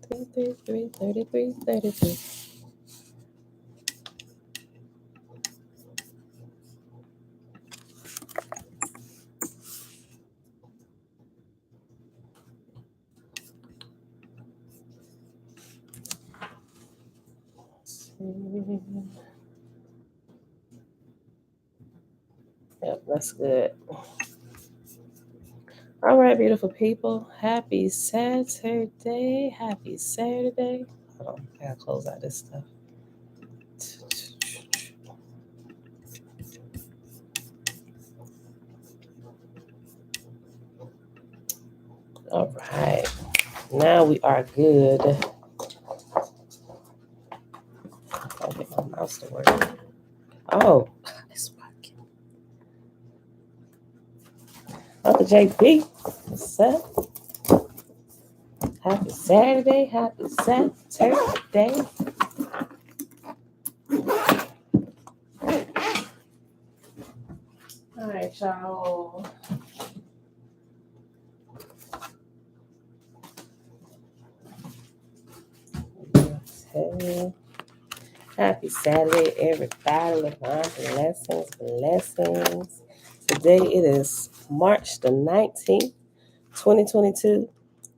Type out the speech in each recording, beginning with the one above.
33. Yep, that's good. All right, beautiful people. Happy Saturday. Happy Saturday. Hold on, I gotta close out this stuff. All right. Now we are good. I'll get my mouse to work. Oh, it's working. Uncle JP, what's up? Happy Saturday. Happy Saturday. All right, y'all. Happy Saturday, everybody. Divine blessings. Today it is March the 19th, 2022,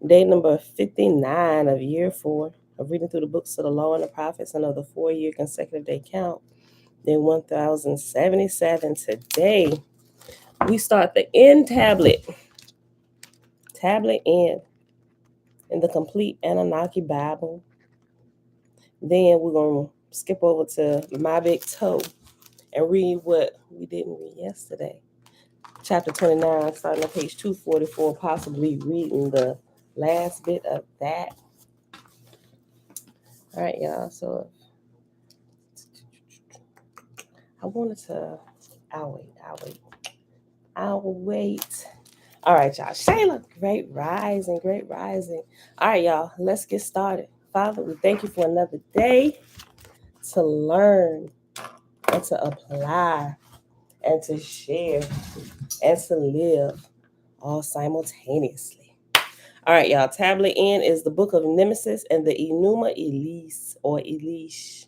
day number 59 of year 4 of reading through the books of the law and the prophets and of the 4-year consecutive day count. Day 1077. Today we start the N tablet. Tablet N in the complete Annunaki Bible. Then we're going to skip over to My Big Toe and read what we didn't read yesterday. Chapter 29, starting on page 244, possibly reading the last bit of that. All right, y'all. So I wanted to, I'll wait. All right, y'all. Shayla, great rising. All right, y'all, let's get started. Father, we thank you for another day to learn and to apply and to share and to live all simultaneously. All right, y'all. Tablet N is the book of Nemesis and the Enuma Elish or Elish.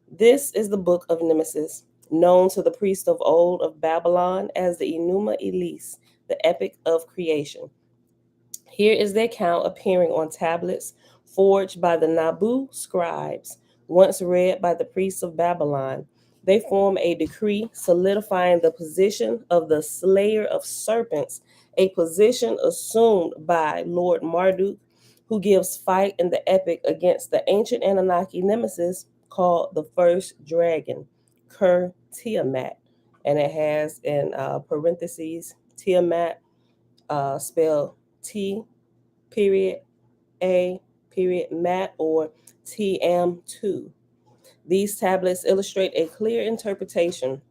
This is the book of Nemesis, known to the priest of old of Babylon as the Enuma Elish, the epic of creation. Here is the account appearing on tablets forged by the Nabu scribes, once read by the priests of Babylon. They form a decree solidifying the position of the slayer of serpents, a position assumed by Lord Marduk, who gives fight in the epic against the ancient Annunaki nemesis called the first dragon, Ker Tiamat. And it has in parentheses Tiamat, spelled T period A period Mat or TM2. These tablets illustrate a clear interpretation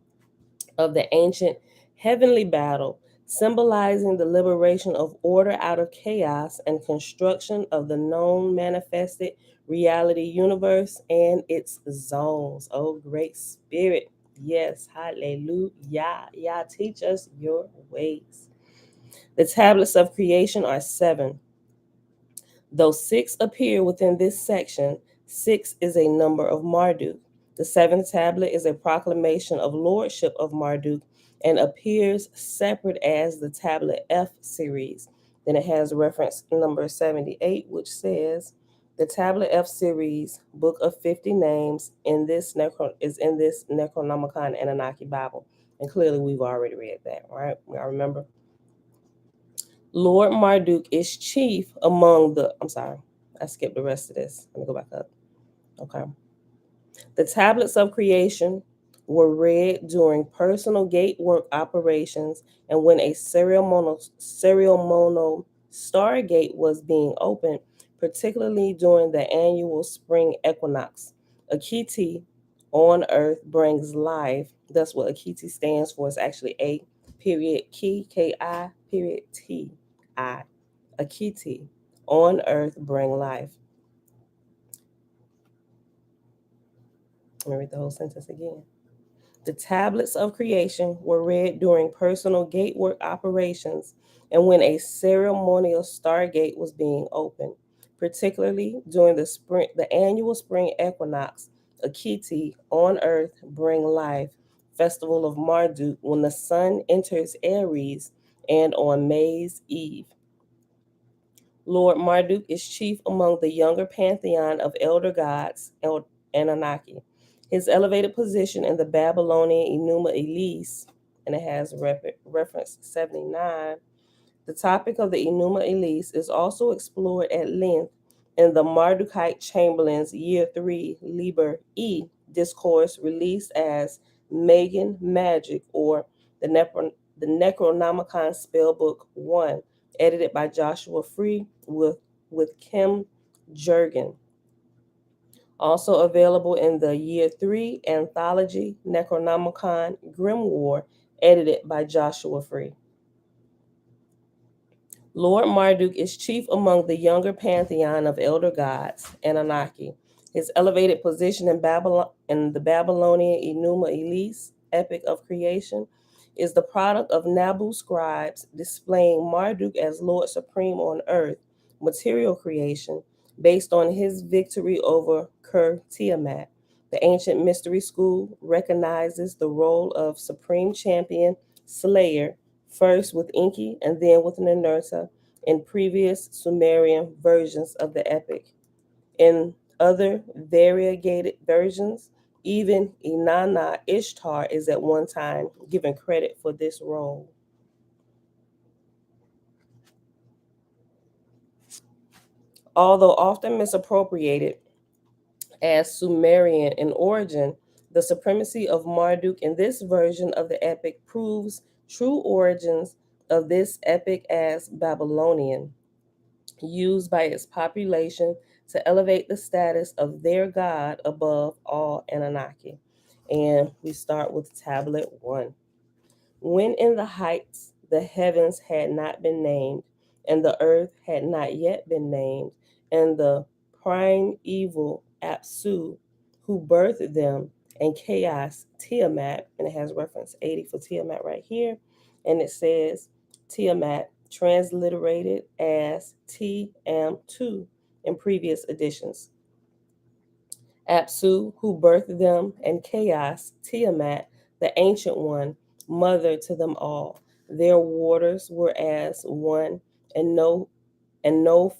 of the ancient heavenly battle, symbolizing the liberation of order out of chaos and construction of the known manifested reality universe and its zones. Oh, great spirit. Yes, hallelujah. Yah, teach us your ways. The tablets of creation are 7. Though 6 appear within this section, 6 is a number of Marduk. The 7th tablet is a proclamation of lordship of Marduk and appears separate as the tablet F series. Then it has reference number 78, which says, the tablet F series, book of 50 names, is in this Necronomicon Anunnaki Bible. And clearly we've already read that, right? I remember. Lord Marduk is chief among the, I'm sorry, I skipped the rest of this. Let me go back up. Okay. The tablets of creation were read during personal gate work operations and when a ceremonial stargate was being opened, particularly during the annual spring equinox. Akiti on earth brings life. That's what Akiti stands for. It's actually A period Ki, Ki period T. Akiti, on earth bring life. Let me read the whole sentence again. The tablets of creation were read during personal gatework operations and when a ceremonial stargate was being opened, particularly during the annual spring equinox, Akiti on earth bring life, festival of Marduk when the sun enters Aries, and on May's Eve. Lord Marduk is chief among the younger pantheon of elder gods, Annunaki. His elevated position in the Babylonian Enuma Elish, and it has reference 79. The topic of the Enuma Elish is also explored at length in the Mardukite Chamberlain's Year 3 Liber E discourse released as Megan Magic or the Necronomicon Spellbook 1, edited by Joshua Free with Kim Jurgen. Also available in the Year 3 anthology Necronomicon Grimoire, edited by Joshua Free. Lord Marduk is chief among the younger pantheon of elder gods, Annunaki. His elevated position in the Babylonian Enuma Elish, epic of creation, is the product of Nabu scribes displaying Marduk as Lord Supreme on earth, material creation, based on his victory over Ker Tiamat. The ancient mystery school recognizes the role of supreme champion, slayer, first with Enki and then with Ninurta in previous Sumerian versions of the epic. In other variegated versions, even Inanna Ishtar is at one time given credit for this role. Although often misappropriated as Sumerian in origin, the supremacy of Marduk in this version of the epic proves true origins of this epic as Babylonian, used by its population to elevate the status of their god above all Anunnaki. And we start with tablet 1. When in the heights the heavens had not been named, and the earth had not yet been named, and the prime evil Apsu, who birthed them, and chaos Tiamat, and it has reference 80 for Tiamat right here, and it says Tiamat transliterated as TM2 in previous editions. Apsu, who birthed them, and Chaos, Tiamat, the ancient one, mother to them all. Their waters were as one, and no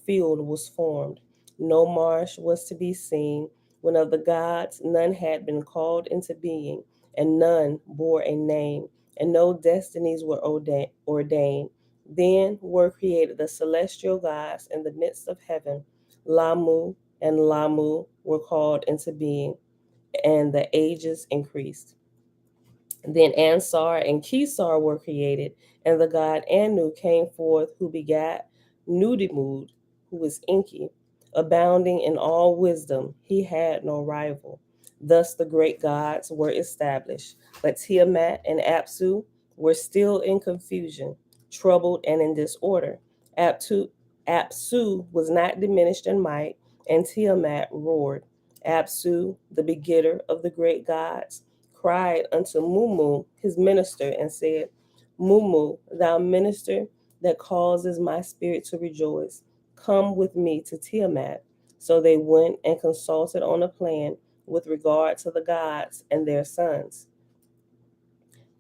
field was formed. No marsh was to be seen. When of the gods none had been called into being, and none bore a name, and no destinies were ordained. Then were created the celestial gods in the midst of heaven. Lamu and Lamu were called into being, and the ages increased. Then Ansar and Kesar were created, and the god Anu came forth, who begat Nudimud, who was Enki. Abounding in all wisdom, he had no rival. Thus the great gods were established, but Tiamat and Apsu were still in confusion, troubled and in disorder. Apsu was not diminished in might, and Tiamat roared. Apsu, the begetter of the great gods, cried unto Mumu, his minister, and said, Mumu, thou minister that causes my spirit to rejoice, come with me to Tiamat. So they went and consulted on a plan with regard to the gods and their sons.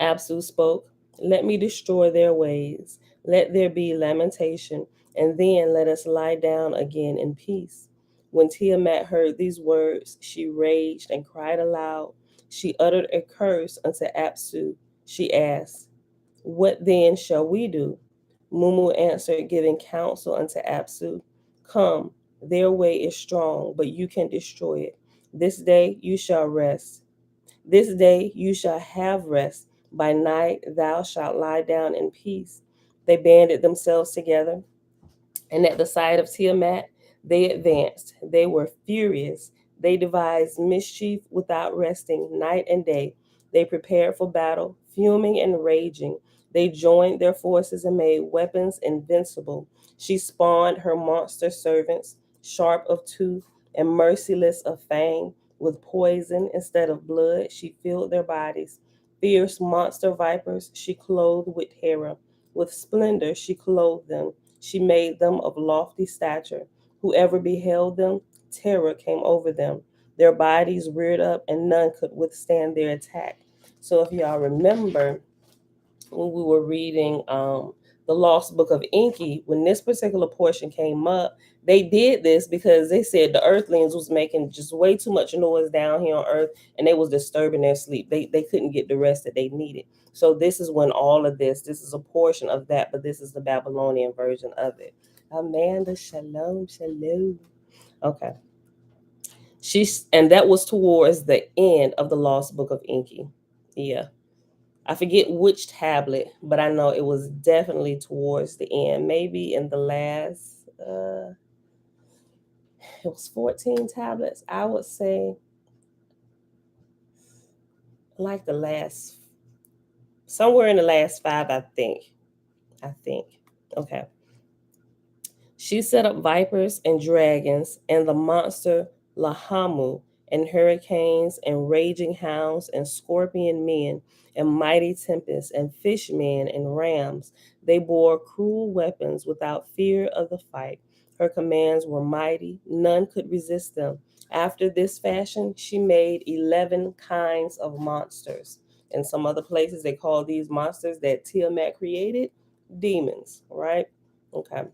Apsu spoke, let me destroy their ways. Let there be lamentation, and then let us lie down again in peace. When Tiamat heard these words, she raged and cried aloud. She uttered a curse unto Apsu. She asked, what then shall we do? Mumu answered, giving counsel unto Apsu, come, their way is strong, but you can destroy it. This day you shall rest. This day you shall have rest. By night thou shalt lie down in peace. They banded themselves together, and at the sight of Tiamat they advanced. They were furious. They devised mischief without resting night and day. They prepared for battle, fuming and raging. They joined their forces and made weapons invincible. She spawned her monster servants, sharp of tooth and merciless of fang. With poison instead of blood, she filled their bodies. Fierce monster vipers she clothed with terror. With splendor she clothed them. She made them of lofty stature, Whoever beheld them, terror came over them. Their bodies reared up, and none could withstand their attack. So, if y'all remember, when we were reading the Lost Book of Enki, when this particular portion came up, they did this because they said the Earthlings was making just way too much noise down here on Earth, and they was disturbing their sleep. They couldn't get the rest that they needed. So this is when all of this is a portion of that, but this is the Babylonian version of it. Amanda, shalom, shalom. Okay. And that was towards the end of the Lost Book of Enki. Yeah. I forget which tablet, but I know it was definitely towards the end. Maybe in the last, it was 14 tablets. I would say like the last, somewhere in the last 5, I think. Okay. She set up vipers and dragons and the monster Lahamu and hurricanes and raging hounds and scorpion men and mighty tempests and fish men and rams. They bore cruel weapons without fear of the fight. Her commands were mighty, none could resist them. After this fashion, she made 11 kinds of monsters. In some other places, they call these monsters that Tiamat created demons, right? Okay.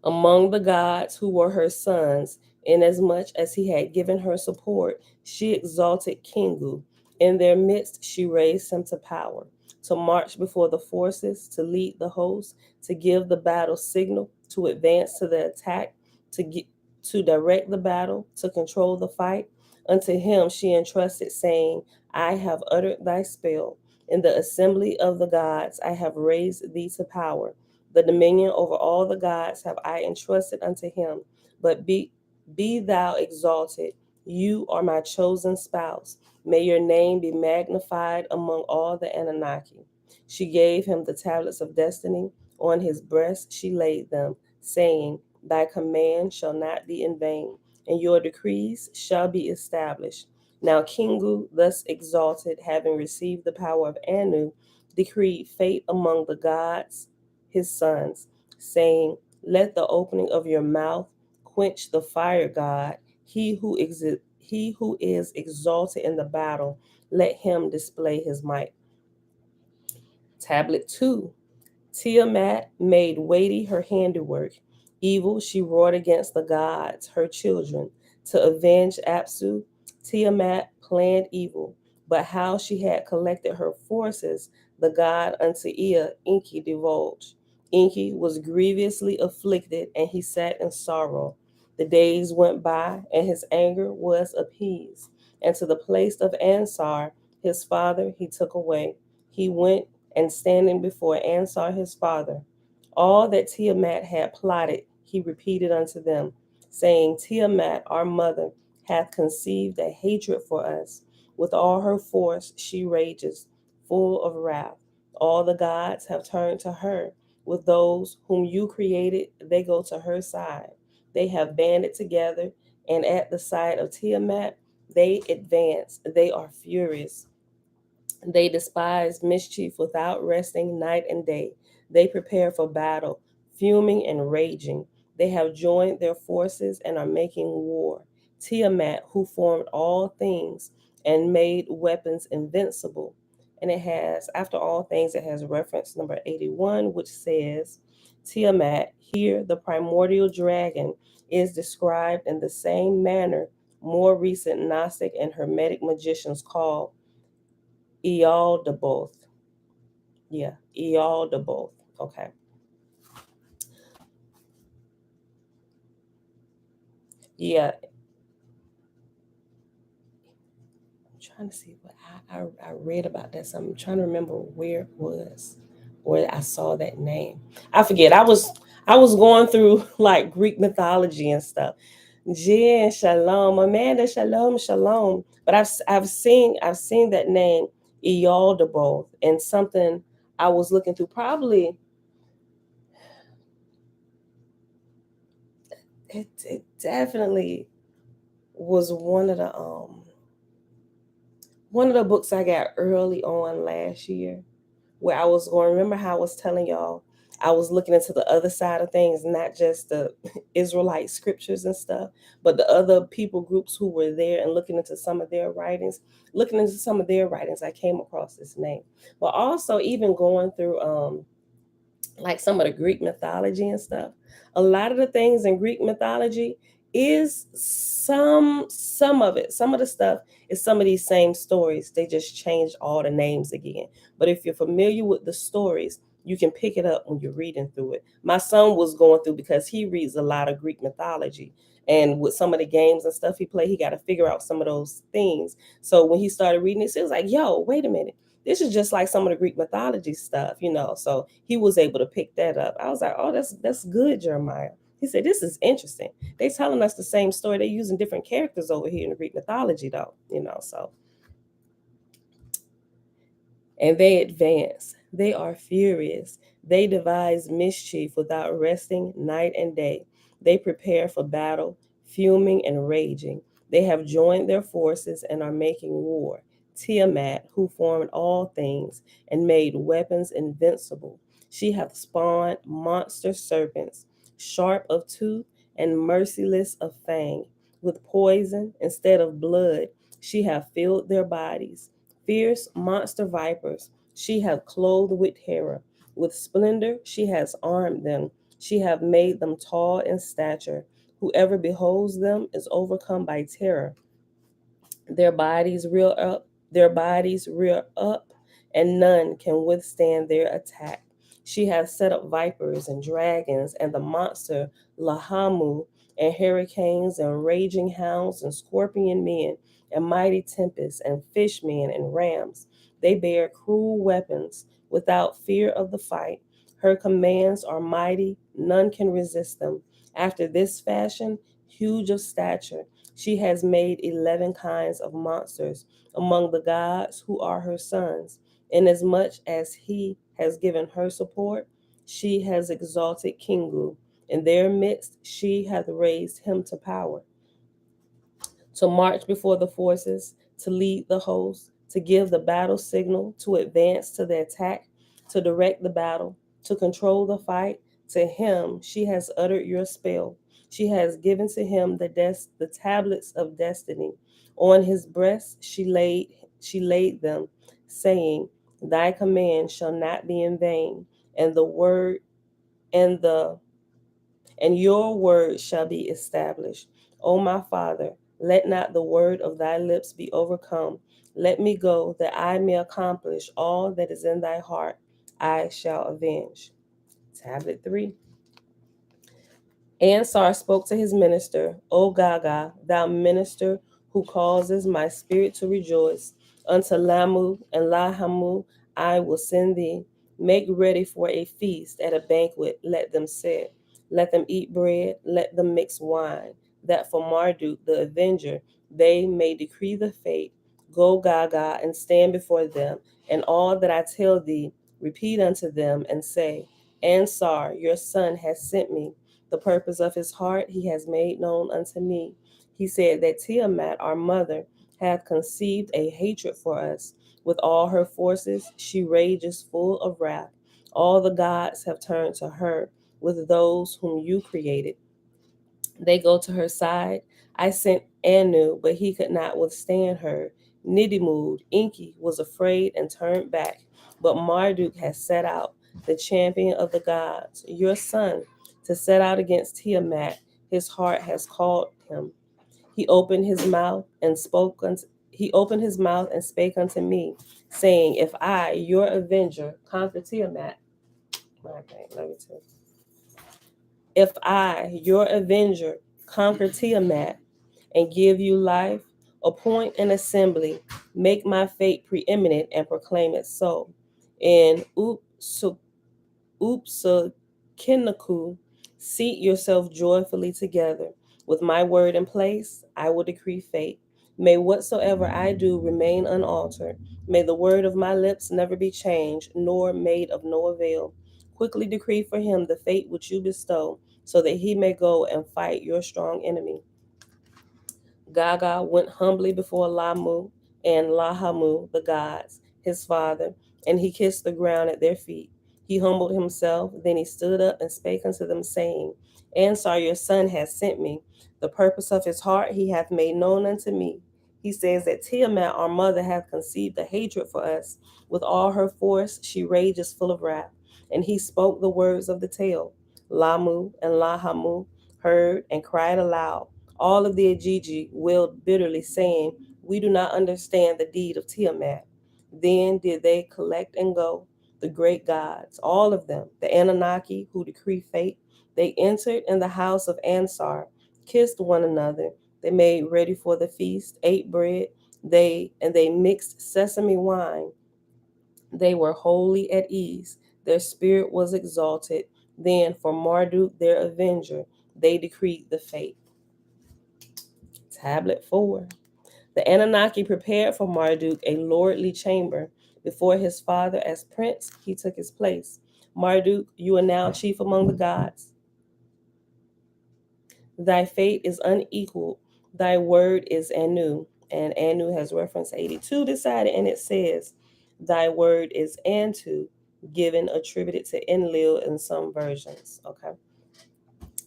Among the gods who were her sons, inasmuch as he had given her support, she exalted Kingu. In their midst, she raised him to power, to march before the forces, to lead the host, to give the battle signal, to advance to the attack, to direct the battle, to control the fight. Unto him she entrusted, saying, I have uttered thy spell. In the assembly of the gods I have raised thee to power. The dominion over all the gods have I entrusted unto him. But be thou exalted. You are my chosen spouse. May your name be magnified among all the Annunaki. She gave him the tablets of destiny. On his breast she laid them, saying, Thy command shall not be in vain, and your decrees shall be established. Now Kingu, thus exalted, having received the power of Anu, decreed fate among the gods, his sons, saying, Let the opening of your mouth quench the fire god. He who is exalted in the battle, let him display his might. Tablet 2. Tiamat made weighty her handiwork. Evil she wrought against the gods, her children. To avenge Apsu, Tiamat planned evil. But how she had collected her forces, the god unto Ea, Enki divulged. Enki was grievously afflicted, and he sat in sorrow. The days went by, and his anger was appeased. And to the place of Ansar, his father, he took away. He went and standing before Ansar his father, all that Tiamat had plotted, he repeated unto them, saying, Tiamat, our mother, hath conceived a hatred for us. With all her force she rages, full of wrath. All the gods have turned to her. With those whom you created, they go to her side. They have banded together, and at the sight of Tiamat, they advance. They are furious. They despise mischief without resting night and day. They prepare for battle, fuming and raging. They have joined their forces and are making war. Tiamat, who formed all things and made weapons invincible. And it has, after all things, it has reference number 81, which says, Tiamat, here the primordial dragon, is described in the same manner more recent Gnostic and Hermetic magicians call Ealdaboth. Yeah, Ealdaboth. Okay. Yeah, I'm trying to see what I read about that. So I'm trying to remember where it was, where I saw that name. I forget. I was going through like Greek mythology and stuff. Jen, shalom, Amanda, shalom, shalom. But I've seen that name Ealdaboth and something I was looking through. Probably it definitely was one of the books I got early on last year where I was going. Remember how I was telling y'all I was looking into the other side of things, not just the Israelite scriptures and stuff, but the other people groups who were there, and looking into some of their writings. Looking into some of their writings, I came across this name. But also even going through like some of the Greek mythology and stuff. A lot of the things in Greek mythology is some of it. Some of the stuff is some of these same stories. They just changed all the names again. But if you're familiar with the stories, you can pick it up when you're reading through it. My son was going through because he reads a lot of Greek mythology. And with some of the games and stuff he played, he got to figure out some of those things. So when he started reading it, he was like, yo, wait a minute, this is just like some of the Greek mythology stuff, you know. So he was able to pick that up. I was like, oh, that's good, Jeremiah. He said, this is interesting. They telling us the same story. They're using different characters over here in the Greek mythology, though, you know. So, and they advance. They are furious. They devise mischief without resting night and day. They prepare for battle, fuming and raging. They have joined their forces and are making war. Tiamat, who formed all things and made weapons invincible, she hath spawned monster serpents, sharp of tooth and merciless of fang. With poison instead of blood, she hath filled their bodies. Fierce monster vipers she hath clothed with terror. With splendor she has armed them. She hath made them tall in stature. Whoever beholds them is overcome by terror. Their bodies rear up, and none can withstand their attack. She hath set up vipers and dragons, and the monster Lahamu, and hurricanes, and raging hounds, and scorpion men, and mighty tempests, and fish men, and rams. They bear cruel weapons without fear of the fight. Her commands are mighty, none can resist them. After this fashion, huge of stature, she has made 11 kinds of monsters among the gods who are her sons. Inasmuch as he has given her support, she has exalted Kingu. In their midst, she hath raised him to power, to march before the forces, to lead the host, to give the battle signal, to advance to the attack, to direct the battle, to control the fight. To him she has uttered your spell. She has given to him the tablets of destiny. On his breast she laid them, saying, thy command shall not be in vain, and the word and the and your word shall be established. O my Father, let not the word of thy lips be overcome. Let me go, that I may accomplish all that is in thy heart. I shall avenge. Tablet 3. Ansar spoke to his minister, O Gaga, thou minister who causes my spirit to rejoice. Unto Lamu and Lahamu I will send thee. Make ready for a feast at a banquet, let them sit. Let them eat bread, let them mix wine, that for Marduk the avenger they may decree the fate. Go Gaga and stand before them, and all that I tell thee repeat unto them, and say, Ansar, your son has sent me. The purpose of his heart he has made known unto me. He said that Tiamat, our mother, hath conceived a hatred for us. With all her forces she rages full of wrath. All the gods have turned to her with those whom you created. They go to her side. I sent Anu, but he could not withstand her. Nidimud, Inki, was afraid and turned back. But Marduk has set out, the champion of the gods, your son, to set out against Tiamat. His heart has called him. He opened his mouth and spoke unto he opened his mouth and spake unto me, saying, if I, your avenger, conquer Tiamat, okay, let me tell you. If I, your avenger, conquer Tiamat and give you life, appoint an assembly, make my fate preeminent and proclaim it so. In Upsukinaku, seat yourself joyfully together. With my word in place, I will decree fate. May whatsoever I do remain unaltered. May the word of my lips never be changed, nor made of no avail. Quickly decree for him the fate which you bestow, so that he may go and fight your strong enemy. Gaga went humbly before Lamu and Lahamu, the gods, his father, and he kissed the ground at their feet. He humbled himself, then he stood up and spake unto them, saying, Ansar, your son hath sent me. The purpose of his heart he hath made known unto me. He says that Tiamat, our mother, hath conceived a hatred for us. With all her force she rages full of wrath. And he spoke the words of the tale. Lamu and Lahamu heard and cried aloud. All of the Ajiji wailed bitterly, saying, We do not understand the deed of Tiamat. Then did they collect and go, the great gods, all of them, the Annunaki who decree fate. They entered in the house of Ansar, kissed one another. They made ready for the feast, ate bread, they mixed sesame wine. They were wholly at ease. Their spirit was exalted. Then for Marduk, their avenger, they decreed the fate. Tablet 4. The Annunaki prepared for Marduk a lordly chamber. Before his father as prince, he took his place. Marduk, you are now chief among the gods. Thy fate is unequaled. Thy word is Anu. And Anu has reference 82 decided, and it says, Thy word is Antu, given attributed to Enlil in some versions. Okay.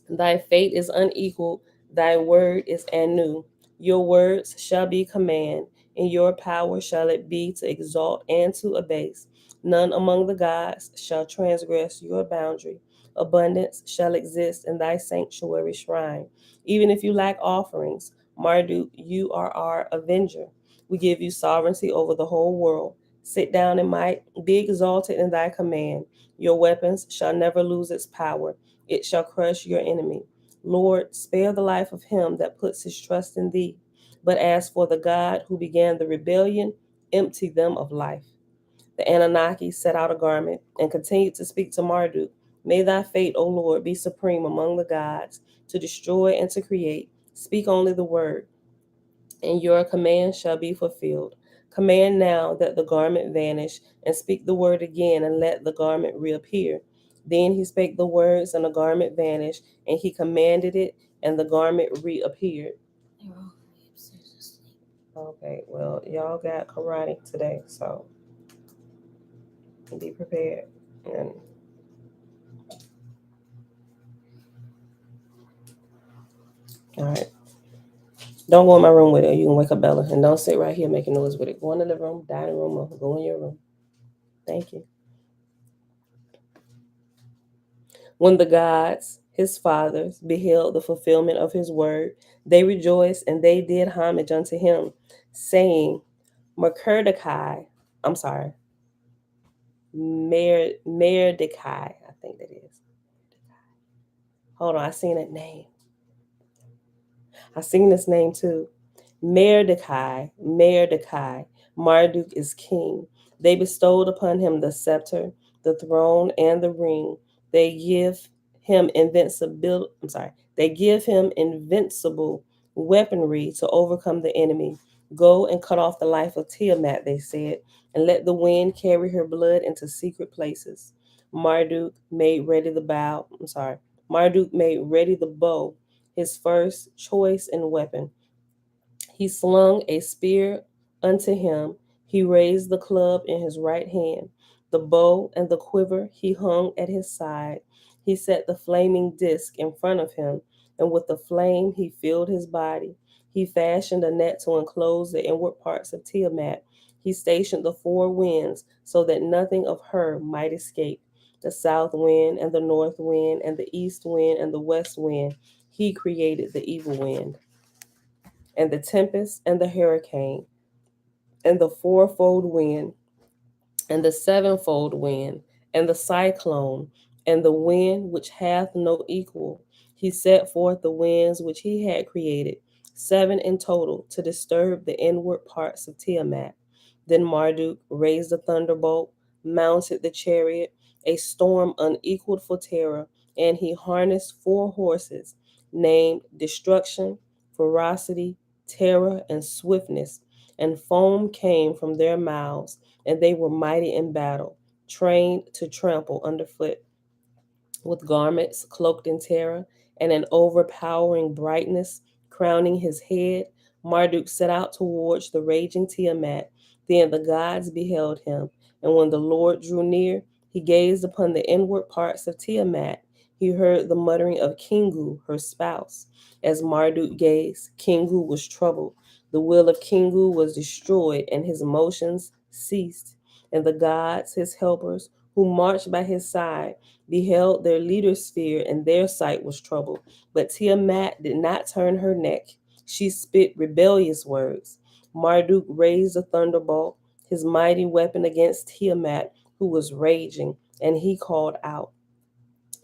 Thy fate is unequaled, thy word is Anu. Your words shall be command, in your power shall it be to exalt and to abase. None among the gods shall transgress your boundary. Abundance shall exist in thy sanctuary shrine. Even if you lack offerings, Marduk, you are our avenger. We give you sovereignty over the whole world. Sit down in might, be exalted in thy command. Your weapons shall never lose its power. It shall crush your enemy. Lord, spare the life of him that puts his trust in thee. But as for the God who began the rebellion, empty them of life. The Anunnaki set out a garment and continued to speak to Marduk. May thy fate, O Lord, be supreme among the gods, to destroy and to create. Speak only the word, and your command shall be fulfilled. Command now that the garment vanish, and speak the word again, and let the garment reappear. Then he spake the words, and the garment vanished, and he commanded it, and the garment reappeared. Okay, well, y'all got karate today, so be prepared. And all right. Don't go in my room with it. You can wake up Bella. And don't sit right here making noise with it. Go in the living room, dining room, or go in your room. Thank you. When the gods, his fathers, beheld the fulfillment of his word, they rejoiced and they did homage unto him, saying, Marduk, I'm sorry, Marduk, I think that is. Hold on, I seen that name. I seen this name too. Marduk, Marduk is king. They bestowed upon him the scepter, the throne, and the ring. They give him invincible. They give him invincible weaponry to overcome the enemy. Go and cut off the life of Tiamat, they said, and let the wind carry her blood into secret places. Marduk made ready the bow. Marduk made ready the bow, his first choice and weapon. He slung a spear unto him. He raised the club in his right hand. The bow and the quiver he hung at his side. He set the flaming disk in front of him, and with the flame he filled his body. He fashioned a net to enclose the inward parts of Tiamat. He stationed the four winds so that nothing of her might escape. The south wind and the north wind and the east wind and the west wind. He created the evil wind and the tempest and the hurricane, and the fourfold wind, and the sevenfold wind, and the cyclone, and the wind which hath no equal. He set forth the winds which he had created, 7 in total, to disturb the inward parts of Tiamat. Then Marduk raised a thunderbolt, mounted the chariot, a storm unequaled for terror, and he harnessed 4 horses, named Destruction, Ferocity, Terror, and Swiftness, and foam came from their mouths, and they were mighty in battle, trained to trample underfoot. With garments cloaked in terror and an overpowering brightness crowning his head, Marduk set out towards the raging Tiamat. Then the gods beheld him, and when the Lord drew near, He gazed upon the inward parts of Tiamat. He heard the muttering of Kingu, her spouse. As Marduk gazed, Kingu was troubled. The will of Kingu was destroyed, and his motions ceased. And the gods, his helpers, who marched by his side, beheld their leader's fear, and their sight was troubled. But Tiamat did not turn her neck. She spit rebellious words. Marduk raised a thunderbolt, his mighty weapon against Tiamat, who was raging, and he called out,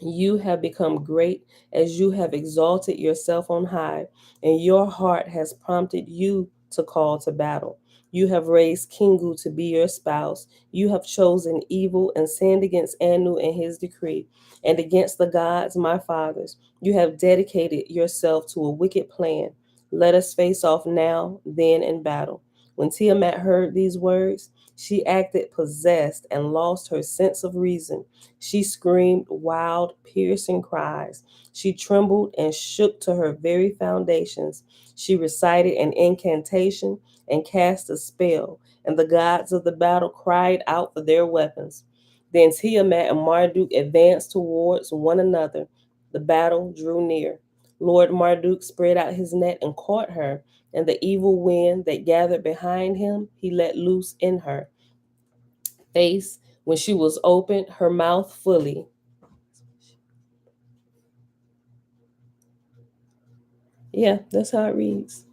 "You have become great as you have exalted yourself on high, and your heart has prompted you to call to battle. You have raised Kingu to be your spouse. You have chosen evil and sinned against Anu and his decree, and against the gods, my fathers. You have dedicated yourself to a wicked plan. Let us face off now, then in battle." When Tiamat heard these words, she acted possessed and lost her sense of reason. She screamed wild, piercing cries. She trembled and shook to her very foundations. She recited an incantation and cast a spell, and the gods of the battle cried out for their weapons. Then Tiamat and Marduk advanced towards one another. The battle drew near. Lord Marduk spread out his net and caught her, and the evil wind that gathered behind him he let loose in her face when she was opened, her mouth fully. Yeah, that's how it reads.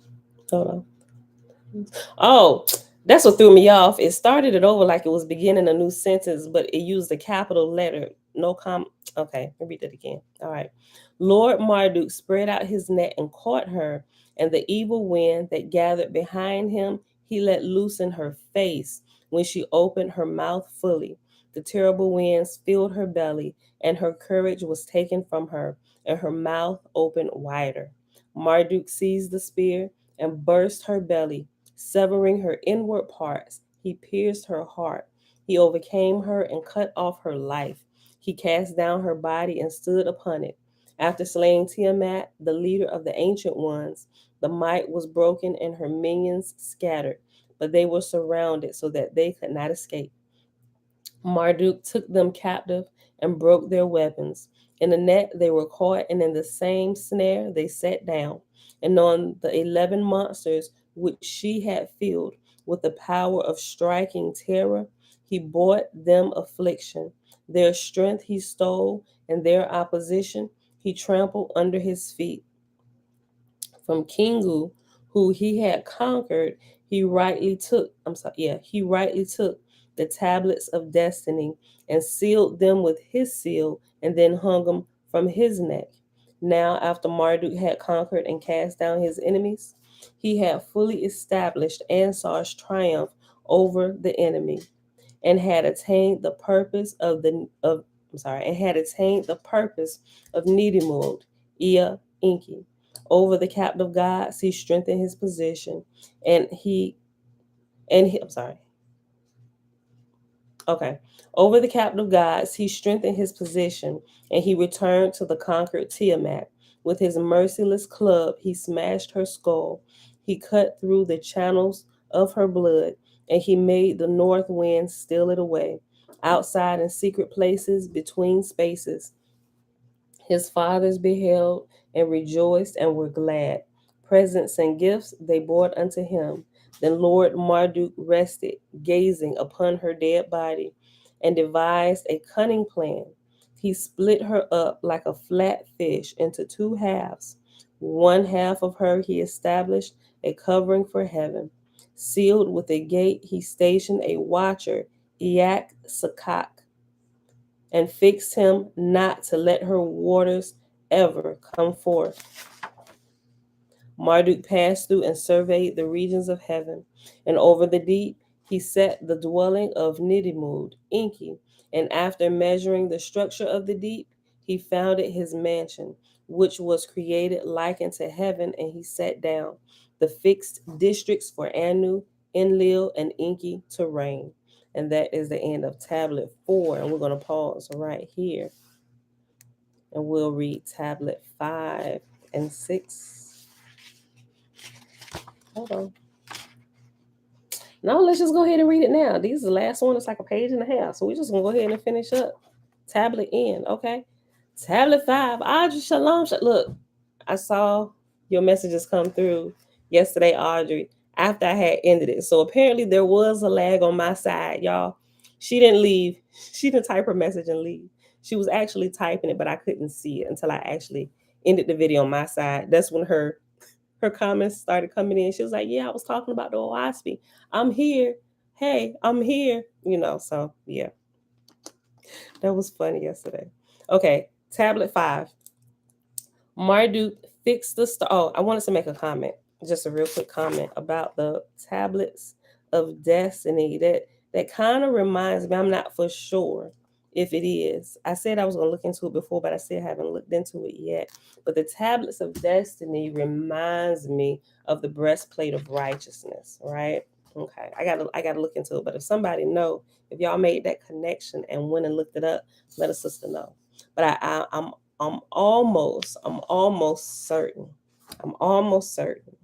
Hold on. Oh, that's what threw me off. It started it over like it was beginning a new sentence, but it used a capital letter. No com. Okay, let me read that again. All right. Lord Marduk spread out his net and caught her, and the evil wind that gathered behind him he let loose in her face when she opened her mouth fully. The terrible winds filled her belly, and her courage was taken from her, and her mouth opened wider. Marduk seized the spear and burst her belly, severing her inward parts. He pierced her heart. He overcame her and cut off her life. He cast down her body and stood upon it. After slaying Tiamat, the leader of the ancient ones, the might was broken and her minions scattered, but they were surrounded so that they could not escape. Marduk took them captive and broke their weapons. In the net they were caught, and in the same snare they sat down. And on the 11 monsters which she had filled with the power of striking terror, he brought them affliction. Their strength he stole, and their opposition he trampled under his feet. From Kingu, who he had conquered, he rightly took the tablets of destiny and sealed them with his seal and then hung them from his neck. Now, after Marduk had conquered and cast down his enemies, he had fully established Ansar's triumph over the enemy and had attained the purpose of and had attained the purpose of Nidimud, Ea Inki. Over the captive gods, he strengthened his position, and he and he, I'm sorry. Okay. Over the captive gods, he strengthened his position, and he returned to the conquered Tiamat. With his merciless club, he smashed her skull. He cut through the channels of her blood, and he made the north wind steal it away. Outside in secret places, between spaces, his fathers beheld and rejoiced and were glad. Presents and gifts they brought unto him. Then Lord Marduk rested, gazing upon her dead body, and devised a cunning plan. He split her up like a flat fish into two halves. One half of her he established a covering for heaven. Sealed with a gate, he stationed a watcher, Iak Sakak, and fixed him not to let her waters ever come forth. Marduk passed through and surveyed the regions of heaven, and over the deep he set the dwelling of Nidimud, Inki, and after measuring the structure of the deep, he founded his mansion, which was created like unto heaven, and he set down the fixed districts for Anu, Enlil, and Inki to reign. And that is the end of tablet 4, and we're going to pause right here, and we'll read tablet 5 and 6. Hold on. No, let's just go ahead and read it now. These is the last one. It's like a page and a half. So we're just going to go ahead and finish up. Tablet N, okay? Tablet 5. Audrey, shalom. Look, I saw your messages come through yesterday, Audrey, after I had ended it. So apparently there was a lag on my side, y'all. She didn't leave. She didn't type her message and leave. She was actually typing it, but I couldn't see it until I actually ended the video on my side. That's when her comments started coming in. She was like, "Yeah, I was talking about the OISP. I'm here. Hey, I'm here." So yeah, that was funny yesterday. Okay, tablet 5. Marduk fixed the star. Oh, I wanted to make a comment, just a real quick comment about the tablets of destiny. That kind of reminds me. I'm not for sure if it is. I said I was gonna look into it before, but I still haven't looked into it yet. But the tablets of destiny reminds me of the breastplate of righteousness, right? Okay, I gotta look into it. But if somebody know, if y'all made that connection and went and looked it up, let a sister know. But I'm almost certain. I'm almost certain.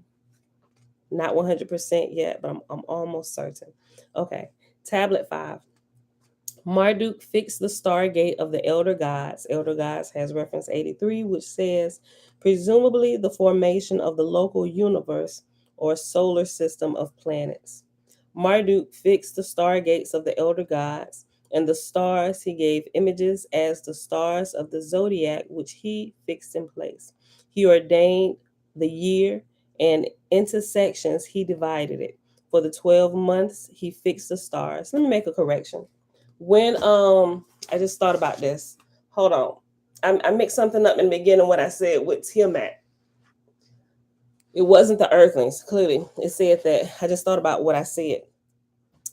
Not 100% yet, but I'm almost certain. Okay, tablet 5. Marduk fixed the stargate of the elder gods. Elder gods has reference 83, which says, presumably the formation of the local universe or solar system of planets. Marduk fixed the stargates of the elder gods, and the stars he gave images as the stars of the zodiac, which he fixed in place. He ordained the year, and into sections he divided it. For the 12 months he fixed the stars. Let me make a correction. When I just thought about this. Hold on. I mixed something up in the beginning what I said with Tiamat. It wasn't the earthlings, clearly. It said that. I just thought about what I said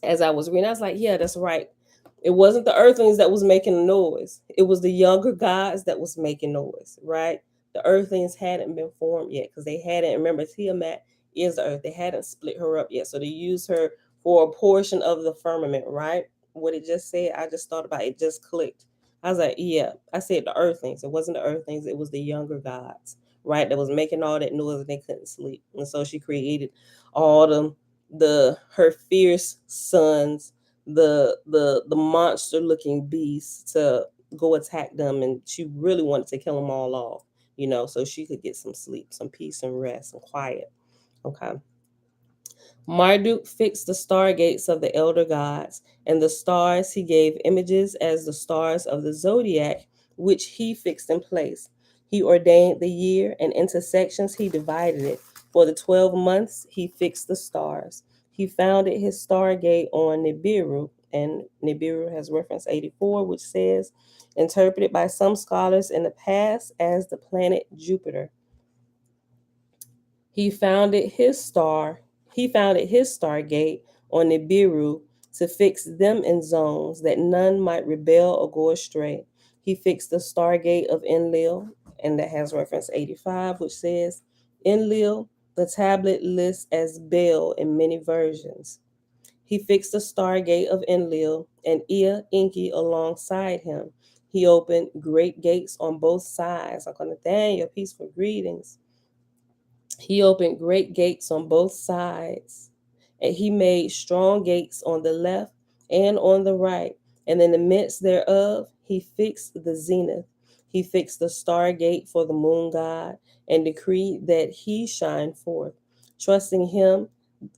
as I was reading. I was like, yeah, that's right. It wasn't the earthlings that was making the noise. It was the younger gods that was making noise, right? The earthlings hadn't been formed yet because they hadn't, remember, Tiamat is the earth. They hadn't split her up yet. So they used her for a portion of the firmament, right? What it just said, I just thought about it, just clicked. I was like, yeah, I said the earthlings. It wasn't the earthlings, it was the younger gods, right? That was making all that noise and they couldn't sleep. And so she created all the her fierce sons, the monster looking beasts to go attack them, and she really wanted to kill them all off, so she could get some sleep, some peace and rest and quiet. Okay. Marduk fixed the stargates of the elder gods, and the stars he gave images as the stars of the zodiac, which he fixed in place. He ordained the year, and into sections he divided it. For the 12 months he fixed the stars. He founded his stargate on Nibiru, and Nibiru has reference 84, which says, interpreted by some scholars in the past as the planet Jupiter. He founded his star. He founded his stargate on Nibiru to fix them in zones that none might rebel or go astray. He fixed the stargate of Enlil, and that has reference 85, which says, Enlil, the tablet lists as Bel in many versions. He fixed the stargate of Enlil and Ea Enki alongside him. He opened great gates on both sides. I'm going to thank your peaceful greetings. He opened great gates on both sides, and he made strong gates on the left and on the right, and in the midst thereof he fixed the zenith. He fixed the star gate for the moon god, and decreed that he shine forth, trusting him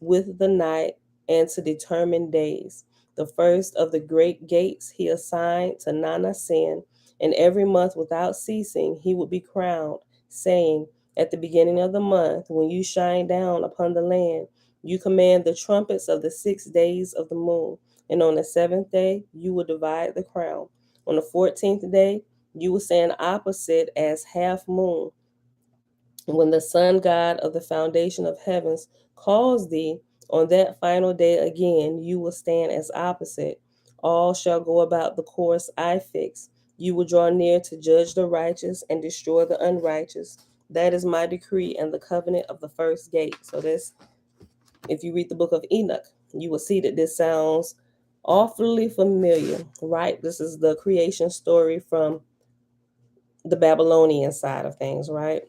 with the night and to determine days. The first of the great gates he assigned to Nana Sin, and every month without ceasing he would be crowned, saying, at the beginning of the month, when you shine down upon the land, you command the trumpets of the 6 days of the moon. And on the 7th day, you will divide the crown. On the 14th day, you will stand opposite as half moon. When the sun god of the foundation of heavens calls thee, on that final day again, you will stand as opposite. All shall go about the course I fix. You will draw near to judge the righteous and destroy the unrighteous. That is my decree and the covenant of the first gate. So this, if you read the book of Enoch, you will see that this sounds awfully familiar, right? This is the creation story from the Babylonian side of things, right?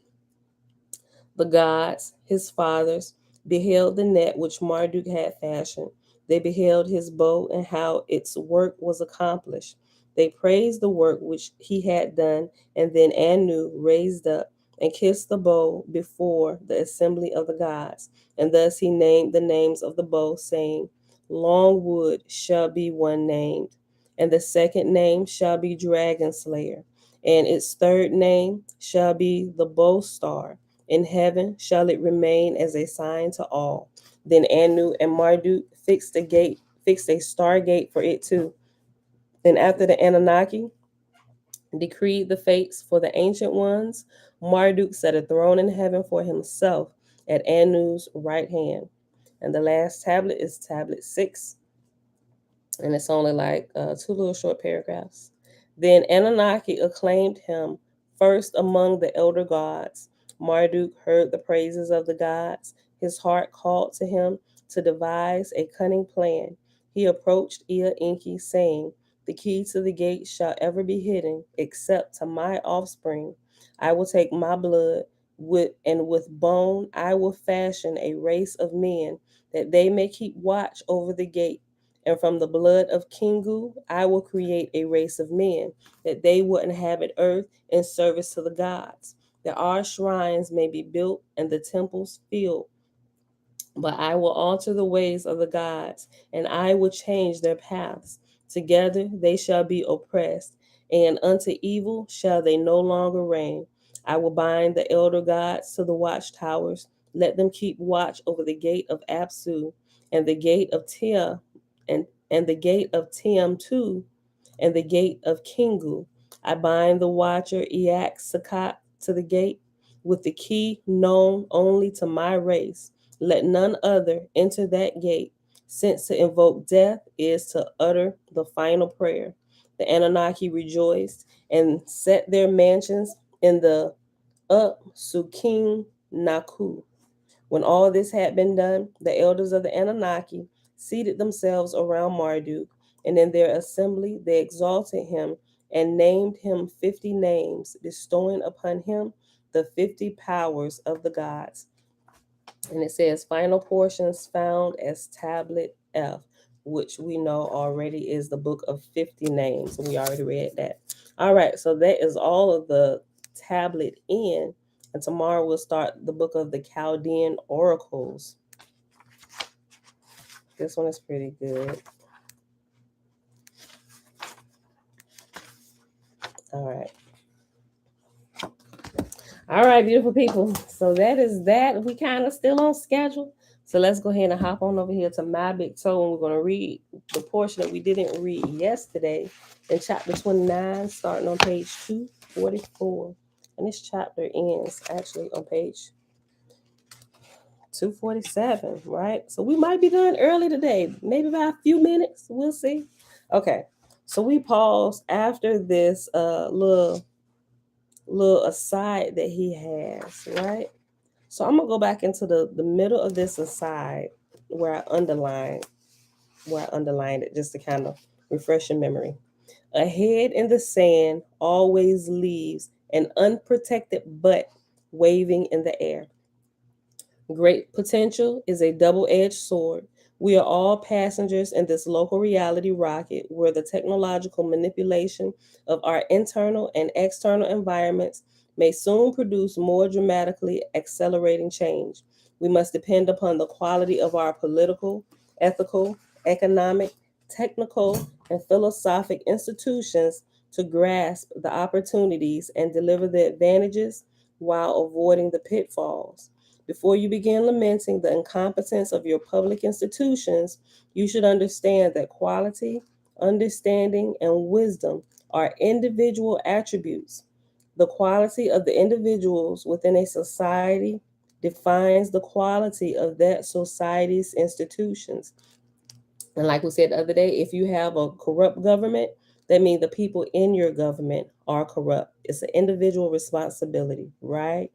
The gods, his fathers, beheld the net which Marduk had fashioned. They beheld his bow and how its work was accomplished. They praised the work which he had done, and then Anu raised up and kissed the bow before the assembly of the gods. And thus he named the names of the bow, saying, Longwood shall be one named, and the second name shall be Dragon Slayer, and its third name shall be the Bow Star. In heaven shall it remain as a sign to all. Then Anu and Marduk fixed a star gate for it too. And after the Annunaki decreed the fates for the ancient ones, Marduk set a throne in heaven for himself at Anu's right hand. And the last tablet is tablet 6, and it's only like two little short paragraphs. Then Annunaki acclaimed him first among the elder gods. Marduk heard the praises of the gods. His heart called to him to devise a cunning plan. He approached Ea Enki, saying, The key to the gate shall ever be hidden, except to my offspring. I will take my blood, with bone I will fashion a race of men, that they may keep watch over the gate. And from the blood of Kingu, I will create a race of men, that they will inhabit earth in service to the gods, that our shrines may be built and the temples filled. But I will alter the ways of the gods, and I will change their paths. Together they shall be oppressed, and unto evil shall they no longer reign. I will bind the elder gods to the watchtowers. Let them keep watch over the gate of Apsu, and the gate of Tia, and the gate of Tiam too, and the gate of Kingu. I bind the watcher Eak Sakat to the gate with the key known only to my race. Let none other enter that gate, since to invoke death is to utter the final prayer. The Anunnaki rejoiced and set their mansions in the Up Suking Naku. When all this had been done, the elders of the Anunnaki seated themselves around Marduk, and in their assembly they exalted him and named him 50 names, bestowing upon him the 50 powers of the gods. And it says, final portions found as tablet F, which we know already is the book of 50 names. We already read that. All right, so that is all of the tablet N. And tomorrow we'll start the book of the Chaldean oracles. This one is pretty good. All right. All right, beautiful people. So that is that. We kind of still on schedule. So let's go ahead and hop on over here to my big toe, and we're going to read the portion that we didn't read yesterday in chapter 29, starting on page 244. And this chapter ends actually on page 247, right? So we might be done early today, maybe by a few minutes. We'll see. Okay. So we paused after this little aside that he has, right? So I'm gonna go back into the middle of this aside where I underlined it just to kind of refresh your memory. A head in the sand always leaves an unprotected butt waving in the air. Great potential is a double-edged sword. We are all passengers in this local reality rocket where the technological manipulation of our internal and external environments may soon produce more dramatically accelerating change. We must depend upon the quality of our political, ethical, economic, technical, and philosophic institutions to grasp the opportunities and deliver the advantages while avoiding the pitfalls. Before you begin lamenting the incompetence of your public institutions, you should understand that quality, understanding, and wisdom are individual attributes. The quality of the individuals within a society defines the quality of that society's institutions. And like we said the other day, if you have a corrupt government, that means the people in your government are corrupt. It's an individual responsibility, right?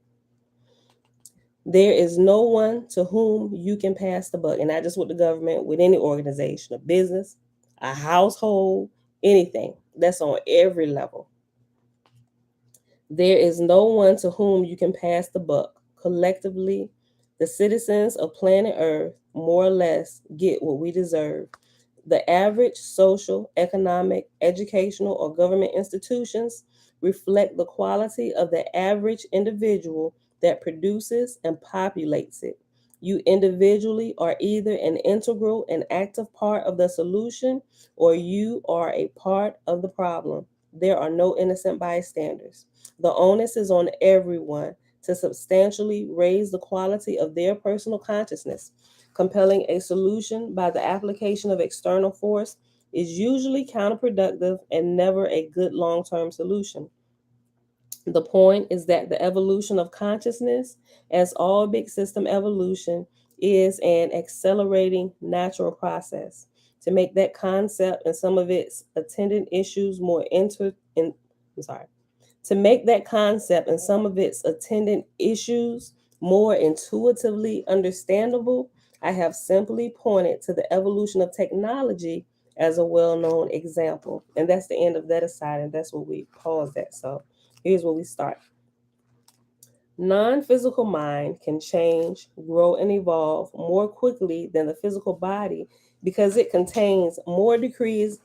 There is no one to whom you can pass the buck, and not just with the government, with any organization, a business, a household, anything. That's on every level. There is no one to whom you can pass the buck. Collectively, the citizens of planet Earth more or less get what we deserve. The average social, economic, educational, or government institutions reflect the quality of the average individual that produces and populates it. You individually are either an integral and active part of the solution or you are a part of the problem. There are no innocent bystanders. The onus is on everyone to substantially raise the quality of their personal consciousness. Compelling a solution by the application of external force is usually counterproductive and never a good long term solution. The point is that the evolution of consciousness, as all big system evolution, is an accelerating natural process. To make that concept and some of its attendant issues more to make that concept and some of its attendant issues more intuitively understandable, I have simply pointed to the evolution of technology as a well-known example. And that's the end of that aside, and that's what we paused at. So here's where we start. Non-physical mind can change, grow, and evolve more quickly than the physical body because it contains more degrees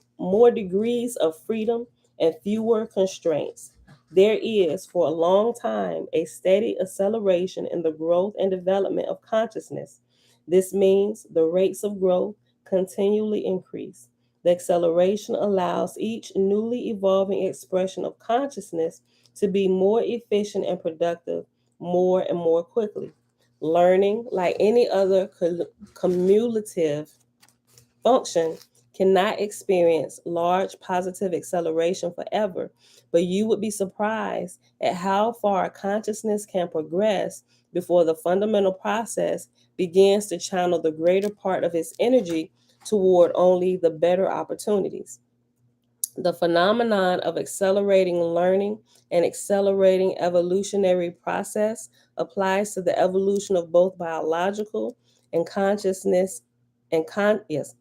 of freedom and fewer constraints. There is, for a long time, a steady acceleration in the growth and development of consciousness. This means the rates of growth continually increase. The acceleration allows each newly evolving expression of consciousness to be more efficient and productive more and more quickly. Learning, like any other cumulative function, cannot experience large positive acceleration forever, but you would be surprised at how far consciousness can progress before the fundamental process begins to channel the greater part of its energy toward only the better opportunities. The phenomenon of accelerating learning and accelerating evolutionary process applies to the evolution of both biological and consciousness entities.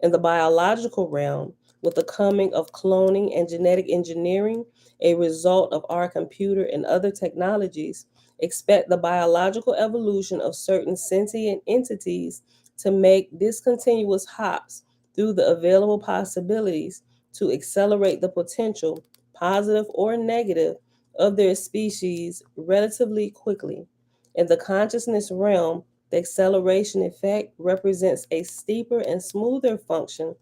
In the biological realm, with the coming of cloning and genetic engineering, a result of our computer and other technologies, expect the biological evolution of certain sentient entities to make discontinuous hops through the available possibilities to accelerate the potential, positive or negative, of their species relatively quickly. In the consciousness realm, the acceleration effect represents a steeper and smoother function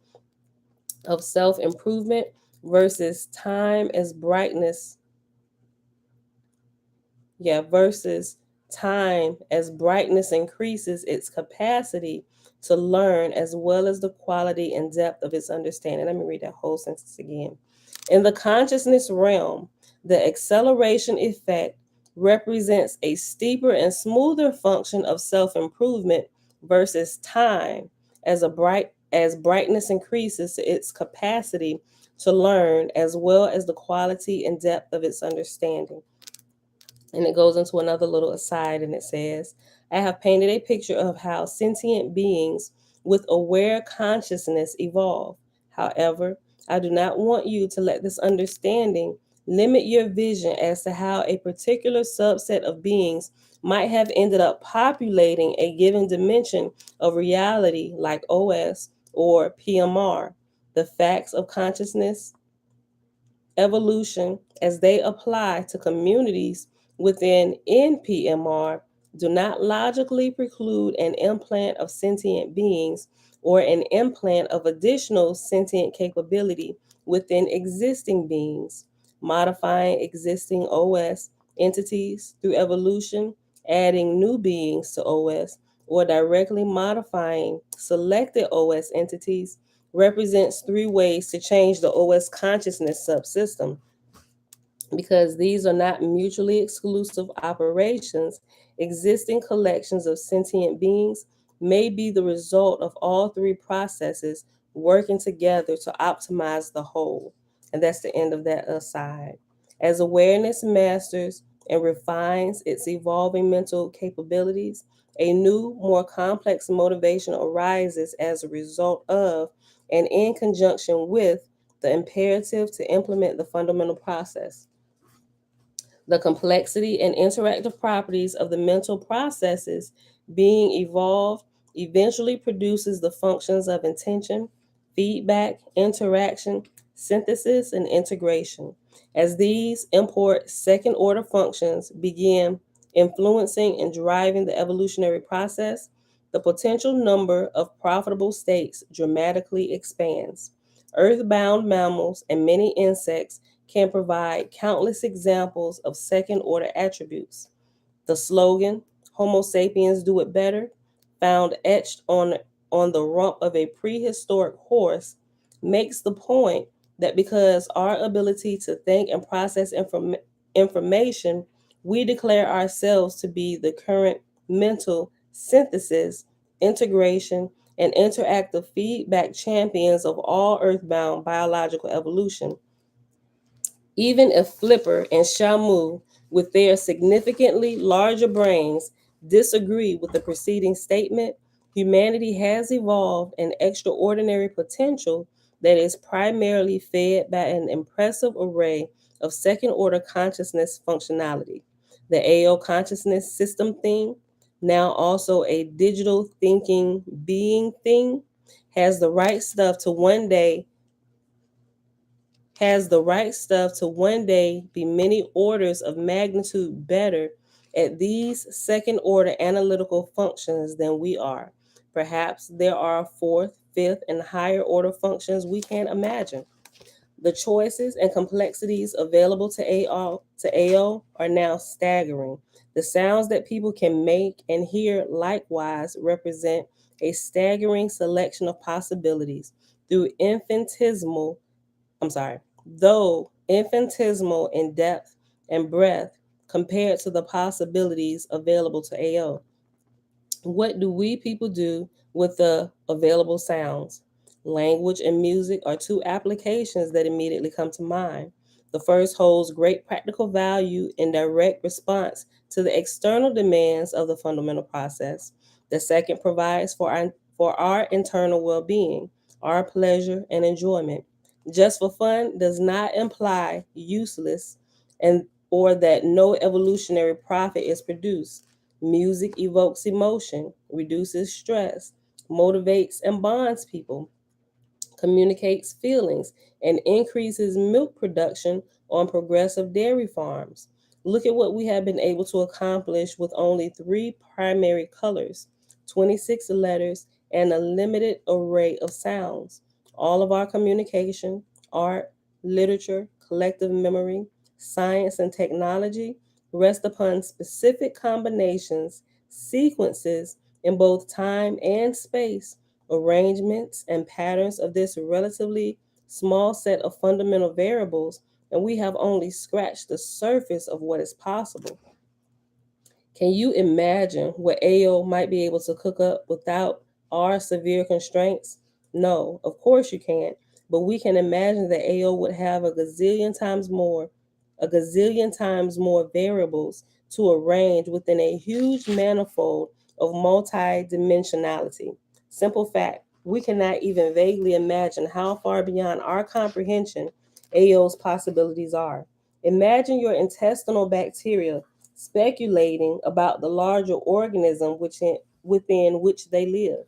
of self improvement versus time as brightness versus time as brightness increases its capacity to learn as well as the quality and depth of its understanding. Let me read that whole sentence again. In the consciousness realm, the acceleration effect represents a steeper and smoother function of self-improvement versus time as brightness increases its capacity to learn as well as the quality and depth of its understanding. And it goes into another little aside and it says, I have painted a picture of how sentient beings with aware consciousness evolve. However, I do not want you to let this understanding limit your vision as to how a particular subset of beings might have ended up populating a given dimension of reality like OS or PMR. The facts of consciousness evolution as they apply to communities within NPMR do not logically preclude an implant of sentient beings or an implant of additional sentient capability within existing beings, modifying existing OS entities through evolution, adding new beings to OS, or directly modifying selected OS entities represents three ways to change the OS consciousness subsystem. Because these are not mutually exclusive operations, existing collections of sentient beings may be the result of all three processes working together to optimize the whole. And that's the end of that aside. As awareness masters and refines its evolving mental capabilities, a new, more complex motivation arises as a result of and in conjunction with the imperative to implement the fundamental process. The complexity and interactive properties of the mental processes being evolved eventually produces the functions of intention, feedback, interaction, synthesis, and integration. As these import second order functions begin influencing and driving the evolutionary process, the potential number of profitable states dramatically expands. Earthbound mammals and many insects can provide countless examples of second order attributes. The slogan, Homo sapiens do it better, found etched on the rump of a prehistoric horse, makes the point that because our ability to think and process information, we declare ourselves to be the current mental synthesis, integration, and interactive feedback champions of all earthbound biological evolution. Even if Flipper and Shamu, with their significantly larger brains, disagree with the preceding statement, humanity has evolved an extraordinary potential that is primarily fed by an impressive array of second order consciousness functionality. The AO consciousness system thing, now also a digital thinking being thing, has the right stuff to one day has the right stuff to one day be many orders of magnitude better at these second order analytical functions than we are. Perhaps there are fourth, fifth, and higher order functions we can't imagine. The choices and complexities available to AO are now staggering. The sounds that people can make and hear likewise represent a staggering selection of possibilities through infinitesimal I'm sorry, though infinitesimal in depth and breadth compared to the possibilities available to AO. What do we people do with the available sounds? Language and music are two applications that immediately come to mind. The first holds great practical value in direct response to the external demands of the fundamental process. The second provides for our internal well being, our pleasure and enjoyment. Just for fun does not imply useless and or that no evolutionary profit is produced. Music evokes emotion, reduces stress, motivates and bonds people, communicates feelings, and increases milk production on progressive dairy farms. Look at what we have been able to accomplish with only three primary colors, 26 letters, and a limited array of sounds. All of our communication, art, literature, collective memory, science, and technology rest upon specific combinations, sequences in both time and space, arrangements, and patterns of this relatively small set of fundamental variables, and we have only scratched the surface of what is possible. Can you imagine what AO might be able to cook up without our severe constraints? No, of course you can't. But we can imagine that AO would have a gazillion times more variables to arrange within a huge manifold of multi-dimensionality. Simple fact, we cannot even vaguely imagine how far beyond our comprehension AO's possibilities are. Imagine your intestinal bacteria speculating about the larger organism within which they live.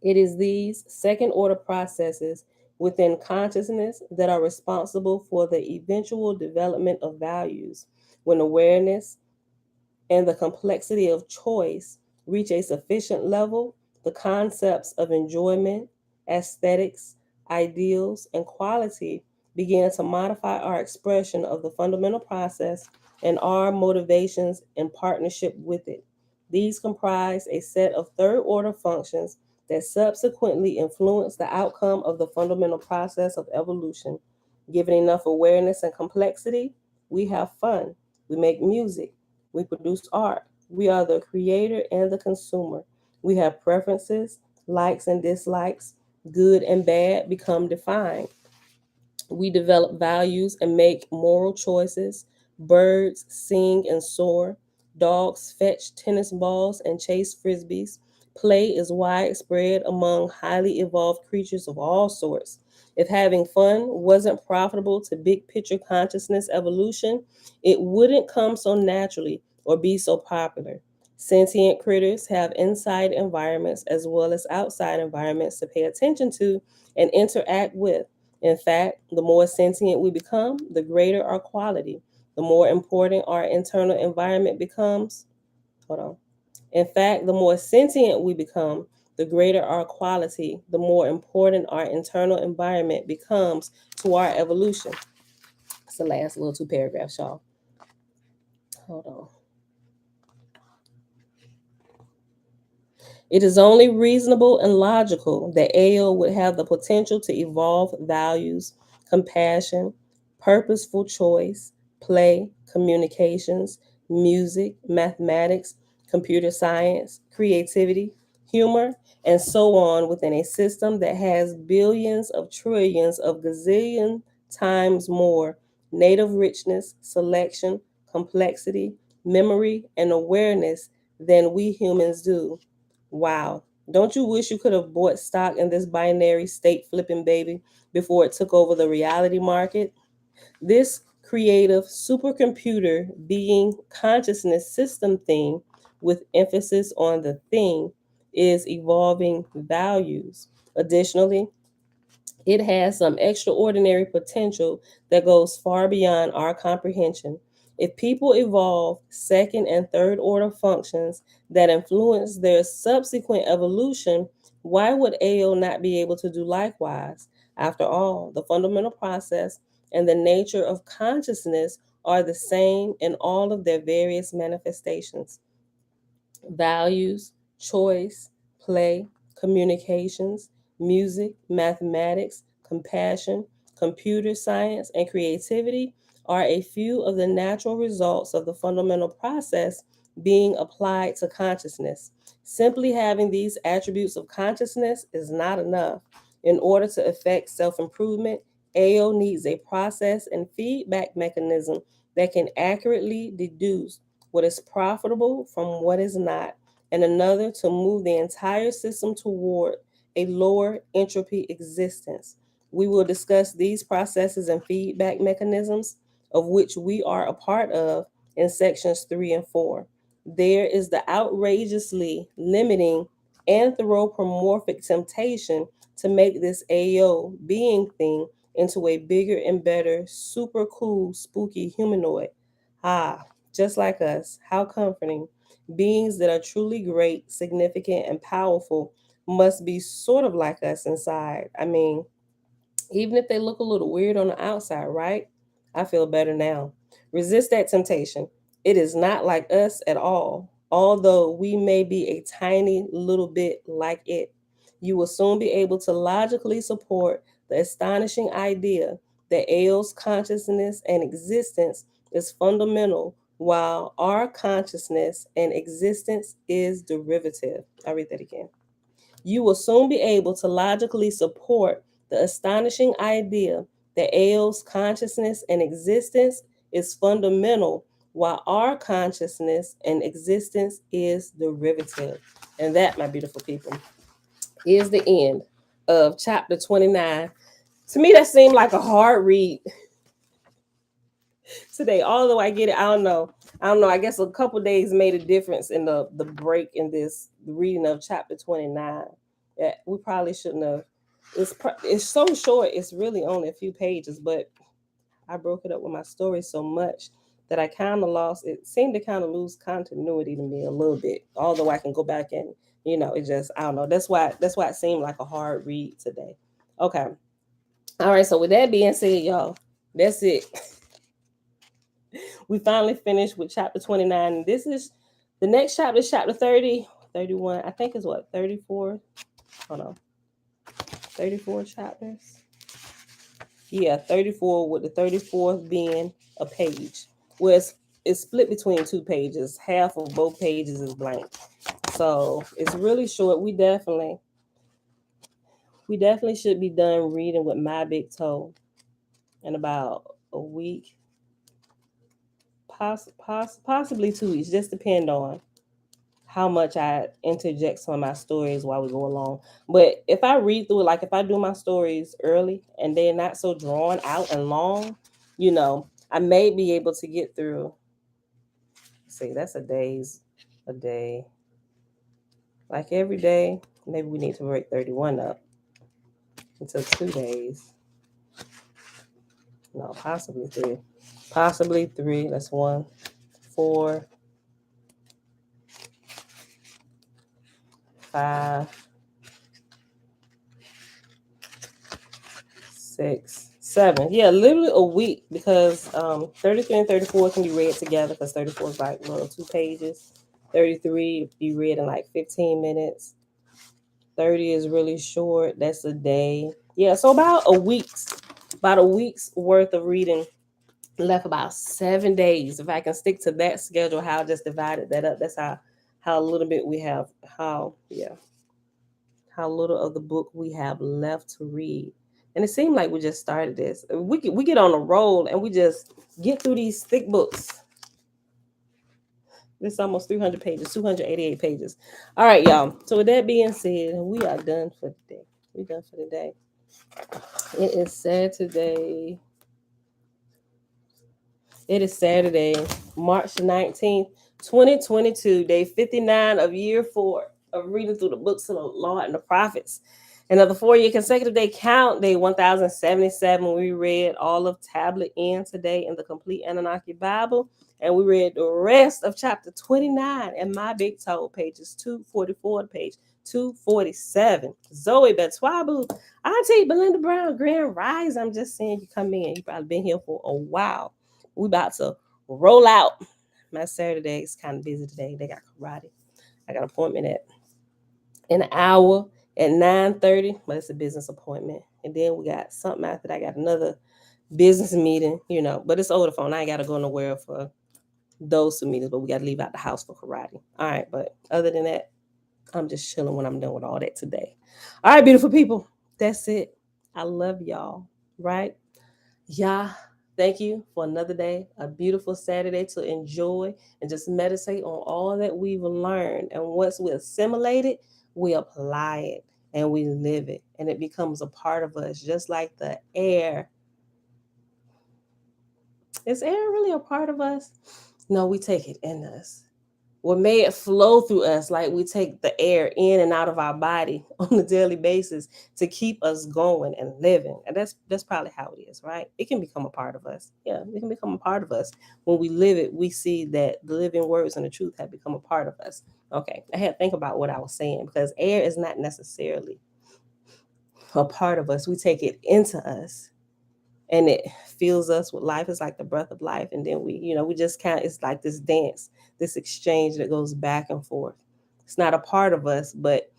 It is these second order processes within consciousness that are responsible for the eventual development of values. When awareness and the complexity of choice reach a sufficient level, the concepts of enjoyment, aesthetics, ideals, and quality begin to modify our expression of the fundamental process and our motivations in partnership with it. These comprise a set of third order functions that subsequently influence the outcome of the fundamental process of evolution. Given enough awareness and complexity, we have fun, we make music, we produce art. We are the creator and the consumer. We have preferences, likes and dislikes. Good and bad become defined. We develop values and make moral choices. Birds sing and soar. Dogs fetch tennis balls and chase frisbees. Play is widespread among highly evolved creatures of all sorts. If having fun wasn't profitable to big picture consciousness evolution, it wouldn't come so naturally or be so popular. Sentient critters have inside environments as well as outside environments to pay attention to and interact with. In fact, the more sentient we become, the greater our quality. The more important our internal environment becomes. Hold on. In fact, the more sentient we become, the greater our quality, the more important our internal environment becomes to our evolution. It's the last little two paragraphs, y'all. Hold on. It is only reasonable and logical that AO would have the potential to evolve values, compassion, purposeful choice, play, communications, music, mathematics, computer science, creativity, humor, and so on within a system that has billions of trillions of gazillion times more native richness, selection, complexity, memory, and awareness than we humans do. Wow. Don't you wish you could have bought stock in this binary state flipping baby before it took over the reality market? This creative supercomputer being consciousness system thing, with emphasis on the thing, is evolving values. Additionally, it has some extraordinary potential that goes far beyond our comprehension. If people evolve second and third order functions that influence their subsequent evolution, why would AO not be able to do likewise? After all, the fundamental process and the nature of consciousness are the same in all of their various manifestations: values, choice, play, communications, music, mathematics, compassion, computer science, and creativity are a few of the natural results of the fundamental process being applied to consciousness. Simply having these attributes of consciousness is not enough. In order to effect self improvement, AO needs a process and feedback mechanism that can accurately deduce what is profitable from what is not, and another to move the entire system toward a lower entropy existence. We will discuss these processes and feedback mechanisms, of which we are a part of, in sections 3 and 4. There is the outrageously limiting anthropomorphic temptation to make this AO being thing into a bigger and better, super cool, spooky humanoid. Ah, just like us. How comforting. Beings that are truly great, significant, and powerful must be sort of like us inside. I mean, even if they look a little weird on the outside, right? I feel better now. Resist that temptation. It is not like us at all, although we may be a tiny little bit like it. You will soon be able to logically support the astonishing idea that Ael's consciousness and existence is fundamental, while our consciousness and existence is derivative. I read that again. You will soon be able to logically support the astonishing idea that Ael's consciousness and existence is fundamental, while our consciousness and existence is derivative. And that, my beautiful people, is the end of chapter 29. To me, that seemed like a hard read today. Although I get it, I don't know. I guess a couple days made a difference in the break in this reading of chapter 29. Yeah, we probably shouldn't have. It's so short. It's really only a few pages, but I broke it up with my story so much that I kind of lost. It seemed to kind of lose continuity to me a little bit. Although I can go back and it just, I don't know. That's why it seemed like a hard read today. Okay. All right. So with that being said, y'all, that's it. We finally finished with chapter 29. This is the next chapter, is chapter 30, 31. I think is what, 34? Hold on. 34 chapters. Yeah, 34, with the 34th being a page. Where it's split between two pages. Half of both pages is blank. So it's really short. We definitely should be done reading with my big toe in about a week. Possibly 2 weeks. Just depend on how much I interject some of my stories while we go along. But if I read through it, like if I do my stories early and they're not so drawn out and long, I may be able to get through. See, that's a day. Like every day, maybe we need to break 31 up into 2 days. No, possibly 3. Possibly 3. That's 1, 4, 5, 6, 7. Yeah, literally a week because 33 and 34 can be read together because 34 is like 2 pages. 33 be read in like 15 minutes. 30 is really short. That's a day. Yeah, so about a week's worth of reading left, about 7 days. If I can stick to that schedule, how I just divided that up. That's how little bit we have, how little of the book we have left to read. And it seemed like we just started this. We get on a roll and we just get through these thick books. This is almost 300 pages, 288 pages. All right, y'all. So with that being said, we are done for the day. We're done for the day. It is Saturday. It is Saturday, March 19th, 2022, day 59 of year 4 of reading through the books of the law and the prophets. Another 4-year consecutive day count, day 1077. We read all of Tablet N today in the complete Annunaki Bible. And we read the rest of chapter 29 in my big toe, pages 244 to page 247. Zoe Betwabu, Auntie Belinda Brown, Grand Rise. I'm just saying you come in. You've probably been here for a while. We about to roll out. My Saturday is kind of busy today. They got karate. I got an appointment at an hour at 9:30, but it's a business appointment. And then we got something after that. I got another business meeting, but it's over the phone. I ain't got to go nowhere for those 2 meetings, but we got to leave out the house for karate. All right, but other than that, I'm just chilling when I'm done with all that today. All right, beautiful people. That's it. I love y'all, right? Yeah. Thank you for another day, a beautiful Saturday to enjoy and just meditate on all that we've learned. And once we assimilate it, we apply it and we live it. And it becomes a part of us, just like the air. Is air really a part of us? No, we take it in us. What made it flow through us, like we take the air in and out of our body on a daily basis to keep us going and living. And that's probably how it is, right? It can become a part of us. Yeah, it can become a part of us. When we live it, we see that the living words and the truth have become a part of us. Okay, I had to think about what I was saying because air is not necessarily a part of us. We take it into us and it fills us with life. It's like the breath of life. And then we just it's like this dance, this exchange that goes back and forth. It's not a part of us, but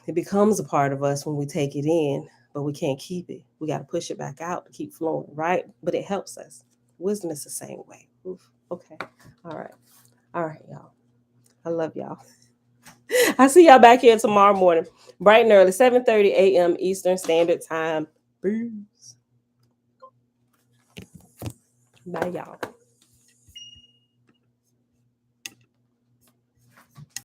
it becomes a part of us when we take it in, but we can't keep it. We got to push it back out to keep flowing, right? But it helps us. Wisdom is the same way. Oof. Okay. All right, y'all. I love y'all. I see y'all back here tomorrow morning, bright and early, 7:30 a.m. Eastern Standard Time. Peace. Bye, y'all.